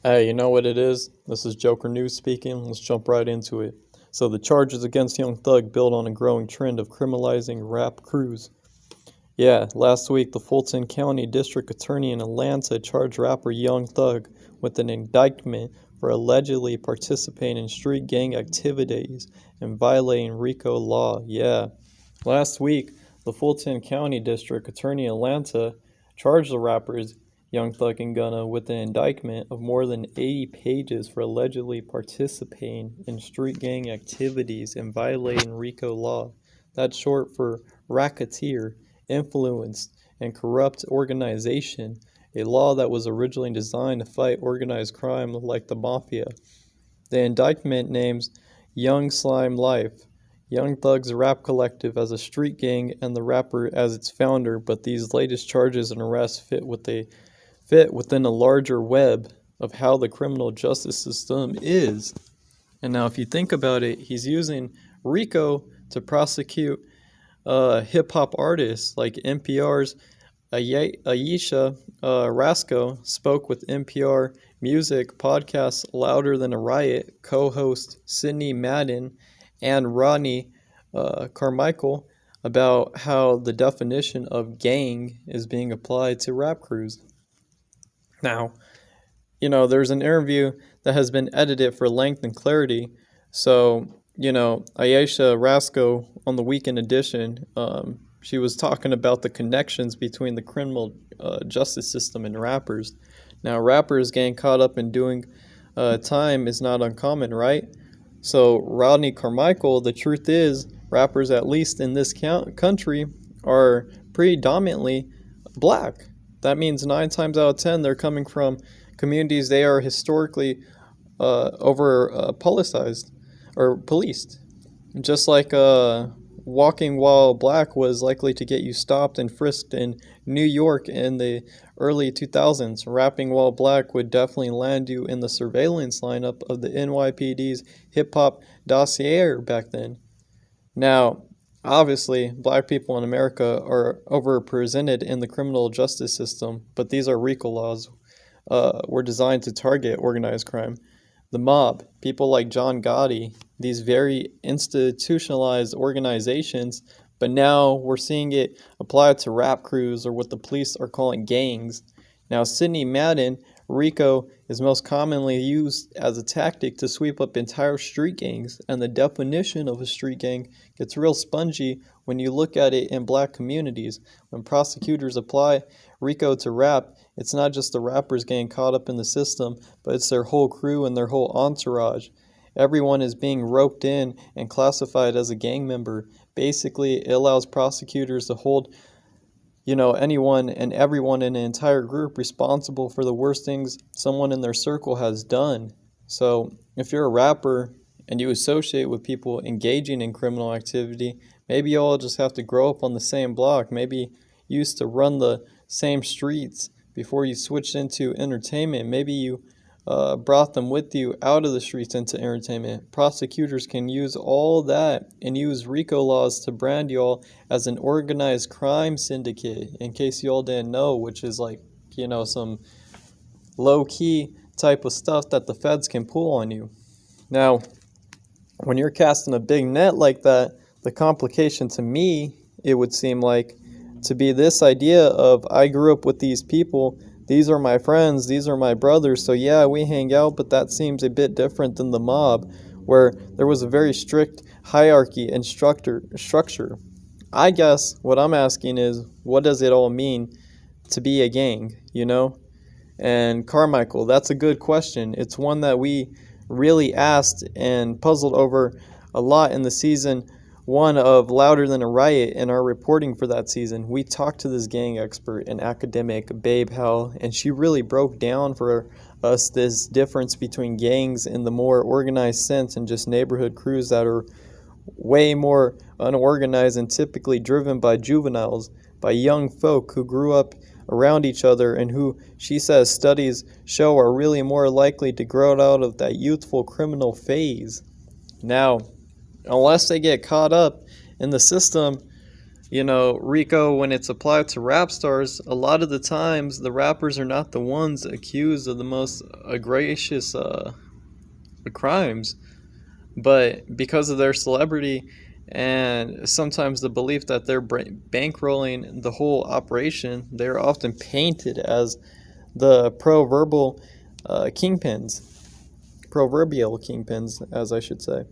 Hey, you know what it is? This is Joker News speaking. Let's jump right into it. So, the charges against Young Thug build on a growing trend of criminalizing rap crews. Yeah, last week, the Fulton County District Attorney in Atlanta charged rapper Young Thug with an indictment for allegedly participating in street gang activities and violating RICO law. Yeah. Last week, the Fulton County District Attorney in Atlanta charged the rappers Young Thug and Gunna with an indictment of more than 80 pages for allegedly participating in street gang activities and violating RICO law. That's short for racketeer, influenced, and corrupt organization, a law that was originally designed to fight organized crime like the mafia. The indictment names Young Slime Life, Young Thug's rap collective, as a street gang and the rapper as its founder, but these latest charges and arrests fit within a larger web of how the criminal justice system is. And now if you think about it, he's using RICO to prosecute hip-hop artists like NPR's Aisha Rasco spoke with NPR Music podcast Louder Than a Riot co-host Sidney Madden and Rodney Carmichael about how the definition of gang is being applied to rap crews. Now, there's an interview that has been edited for length and clarity. So, Aisha Rasco on the Weekend Edition, she was talking about the connections between the criminal justice system and rappers. Now, rappers getting caught up in doing time is not uncommon, right? So, Rodney Carmichael, the truth is, rappers, at least in this country, are predominantly black. That means 9 times out of 10, they're coming from communities they are historically politicized or policed. Just like walking while black was likely to get you stopped and frisked in New York in the early 2000s, rapping while black would definitely land you in the surveillance lineup of the NYPD's hip-hop dossier back then. Now, obviously, black people in America are overrepresented in the criminal justice system, but these are RICO laws were designed to target organized crime. The mob, people like John Gotti, these very institutionalized organizations, but now we're seeing it applied to rap crews, or what the police are calling gangs. Now, Sidney Madden, RICO is most commonly used as a tactic to sweep up entire street gangs, and the definition of a street gang gets real spongy when you look at it in black communities. When prosecutors apply RICO to rap, it's not just the rappers getting caught up in the system, but it's their whole crew and their whole entourage. Everyone is being roped in and classified as a gang member. Basically, it allows prosecutors to hold anyone and everyone in an entire group responsible for the worst things someone in their circle has done. So if you're a rapper and you associate with people engaging in criminal activity, maybe you all just have to grow up on the same block. Maybe you used to run the same streets before you switched into entertainment. Maybe you brought them with you out of the streets into entertainment. Prosecutors can use all that and use RICO laws to brand y'all as an organized crime syndicate, in case y'all didn't know, which is like, some low-key type of stuff that the feds can pull on you. Now, when you're casting a big net like that, the complication to me, it would seem like, to be this idea of, I grew up with these people, these are my friends, these are my brothers, so yeah, we hang out, but that seems a bit different than the mob, where there was a very strict hierarchy and structure. I guess what I'm asking is, what does it all mean to be a gang, And Carmichael, that's a good question. It's one that we really asked and puzzled over a lot in the season 1 of Louder Than a Riot in our reporting for that season. We talked to this gang expert and academic, Babe Hell, and she really broke down for us this difference between gangs in the more organized sense and just neighborhood crews that are way more unorganized and typically driven by juveniles, by young folk who grew up around each other and who, she says, studies show are really more likely to grow out of that youthful criminal phase. Now, unless they get caught up in the system, RICO, when it's applied to rap stars, a lot of the times the rappers are not the ones accused of the most egregious crimes, but because of their celebrity and sometimes the belief that they're bankrolling the whole operation, they're often painted as the proverbial kingpins, as I should say.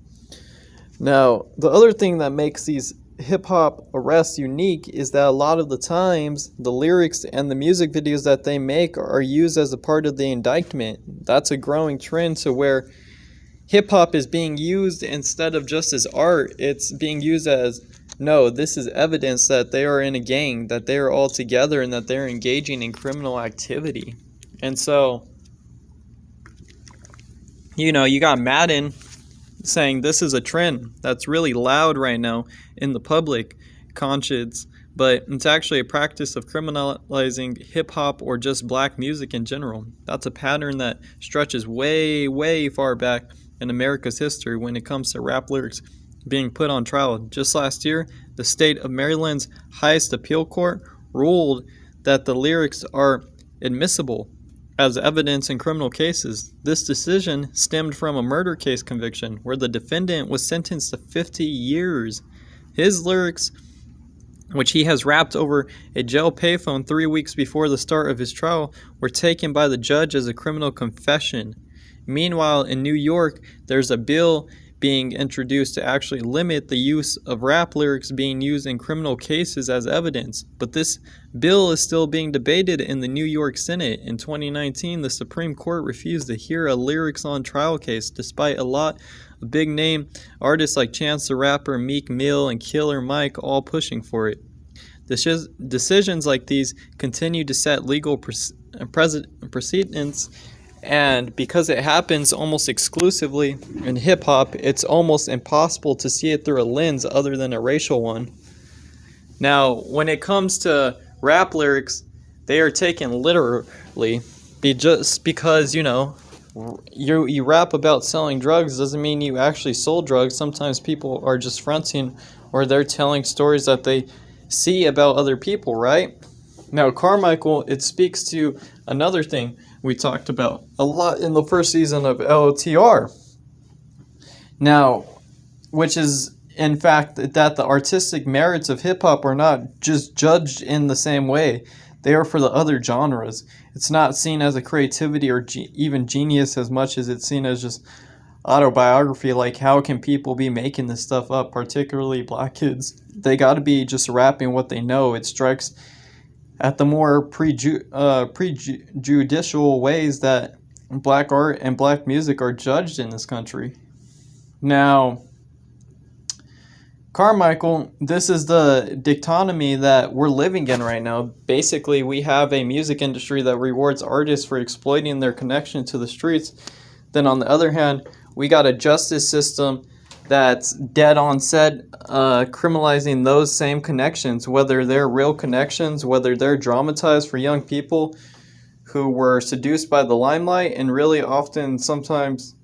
Now, the other thing that makes these hip-hop arrests unique is that a lot of the times the lyrics and the music videos that they make are used as a part of the indictment. That's a growing trend to where hip-hop is being used instead of just as art. It's being used as, no, this is evidence that they are in a gang, that they are all together, and that they're engaging in criminal activity. And so, you got Madden saying this is a trend that's really loud right now in the public conscience, but it's actually a practice of criminalizing hip-hop or just black music in general. That's a pattern that stretches way, way far back in America's history when it comes to rap lyrics being put on trial. Just last year, the state of Maryland's highest appeal court ruled that the lyrics are admissible as evidence in criminal cases. This decision stemmed from a murder case conviction where the defendant was sentenced to 50 years. His lyrics, which he has rapped over a jail payphone 3 weeks before the start of his trial, were taken by the judge as a criminal confession. Meanwhile, in New York, there's a bill being introduced to actually limit the use of rap lyrics being used in criminal cases as evidence. But this bill is still being debated in the New York Senate. In 2019, the Supreme Court refused to hear a lyrics on trial case, despite a lot of big name artists like Chance the Rapper, Meek Mill, and Killer Mike all pushing for it. Decisions like these continue to set legal precedents. And because it happens almost exclusively in hip-hop, it's almost impossible to see it through a lens other than a racial one. Now, when it comes to rap lyrics, they are taken literally. Just because, you rap about selling drugs doesn't mean you actually sold drugs. Sometimes people are just fronting, or they're telling stories that they see about other people, right? Now, Carmichael, it speaks to another thing we talked about a lot in the first season of LOTR. Now, which is, in fact, that the artistic merits of hip-hop are not just judged in the same way. They are for the other genres. It's not seen as a creativity or even genius as much as it's seen as just autobiography. Like, how can people be making this stuff up, particularly black kids? They got to be just rapping what they know. It strikes at the more prejudicial ways that black art and black music are judged in this country. Now, Carmichael, this is the dichotomy that we're living in right now. Basically, we have a music industry that rewards artists for exploiting their connection to the streets. Then on the other hand, we got a justice system that's dead on set, criminalizing those same connections, whether they're real connections, whether they're dramatized for young people who were seduced by the limelight and really often sometimes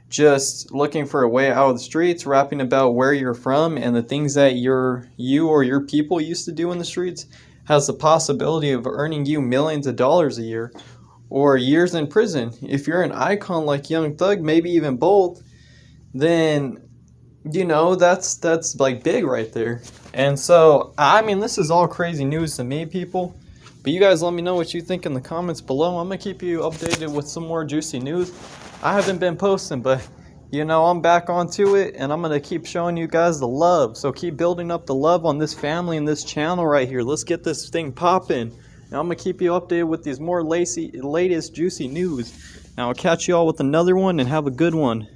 just looking for a way out of the streets, rapping about where you're from and the things that you or your people used to do in the streets, has the possibility of earning you millions of dollars a year or years in prison. If you're an icon like Young Thug, maybe even both, then that's like big right there. And so, I mean, this is all crazy news to me, people. But you guys let me know what you think in the comments below. I'm going to keep you updated with some more juicy news. I haven't been posting, but, I'm back onto it. And I'm going to keep showing you guys the love. So keep building up the love on this family and this channel right here. Let's get this thing popping. And I'm going to keep you updated with these more latest juicy news. Now, I'll catch you all with another one and have a good one.